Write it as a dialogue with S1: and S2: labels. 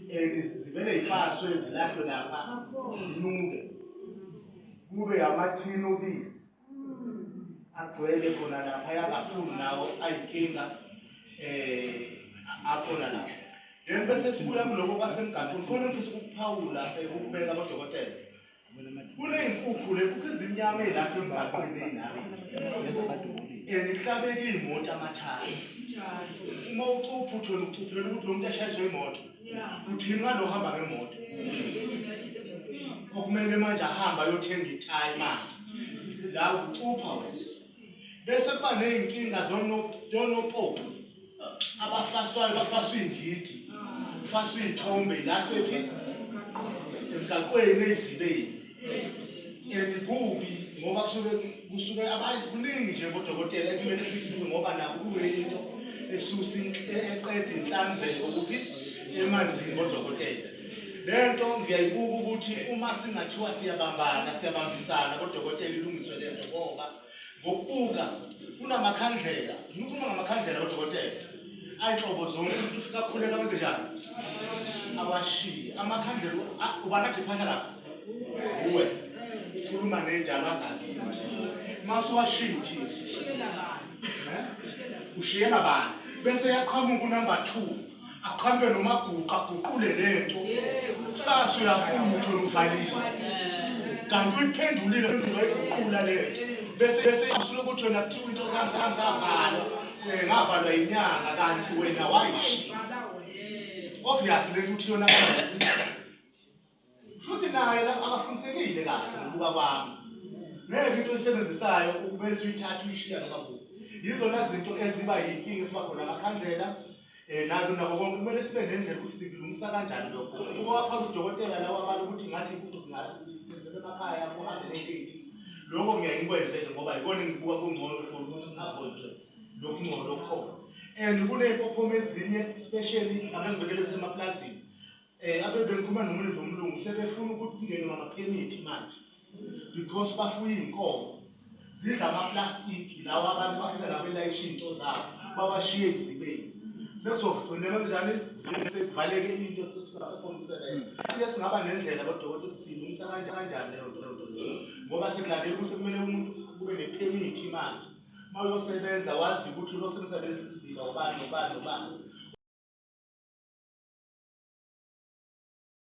S1: zivele yifaswe zilahlwe lapha zinuke kube yamathini obisi agcwele khona lapha yakakhulu nawo ayinkinga akhona lapha then bese sibuya kuloko kwasemgaqweni khona mfisa ukuphawula ukubeka abodokotela kuney'nkukhu le kukho izimnyama ey'lapha emgaqweni ey'nabi nihlabeke iy'moto amathayi uma ucupha uthole ucuphela ukuthi lo muntu eshayiswe imoto uthini ngalo hamba ngemoto okumele manje ahamba ayothenga ithayi manje la ucupha wena bese kuba ney'nkinga zonopopo abafaswayo bafaswa iy'ngidi kufaswa iy'thombe yilahlwephi emgaqweni ey'zibeni kubi ngoba kusuke kuningi nje kodokotela ekumele sikhulume ngoba nabo kuyinto esusa eqeda inhlanzeko kuphi emanzini kodokotela. Lento ngiyayibuka ukuthi uma singathiwa siyabambisana kodokotela ilungiswe lento ngoba ngokubuka kunamakhandlela ngikhuluma ngamakhandlela kodokotela ayinhlobo zonke umuntu ufika khuleka wenze njani awashiye amakhandlela ubanathi phana lapho uwe ukhuluma nenjalo zakhe masuwashiye ushiyela bani bese yaqhamuka unumber 2 aqhambe nomaguqa aguqule lento kusasa uyakutho uvalile kanti uyiphendulile impendulo ayiguqula lento bese asuke ukuthi wena kuthiwa into zavalwa ngavalwa inyanga kanti wena wayishiya obviously lento uthi yona futhi naye la akafundisekile kahle ngokuba kwami ngeke into esebenzisayo ukubese uyithatha uyishiya noma kuphi yizona zinto eziba yinkinga esiba khona amakhandlela nako konke kumele sibe nendlela ukuthi sikulungisa kanjani lokho ukwapha udokotela lawo abantu ukuthi ngathi inkukhu zingazenzela emakhaya kuhambe ney'nkingi lokho ngiyayikwenze ngoba yikona ngibuka kungcono for ukuthi ngavoidwe lokhu ngcono okukhona and kuney'mpophoma ezinye especially abangibekele semapulazini abebengikhuluma nomlindi womlungu sebefuna ukuthi kungene ngamaphemithi manje because bafuye iy'nkomo zidla amaplastiki lawa abantu bafika nabo belayisha iy'nto zabo bawashiye ezibeni sesizogcinela njani sekuvaleke into sesingakhombiseleyo ake singaba nendlela kodokotela siyilungisa kanjani leyo nto ngoba sekulandela ukuthi kumele umuntu kube nephemithi manje uma uyosebenza wazi ukuthi uyosebenza lesi siga ubani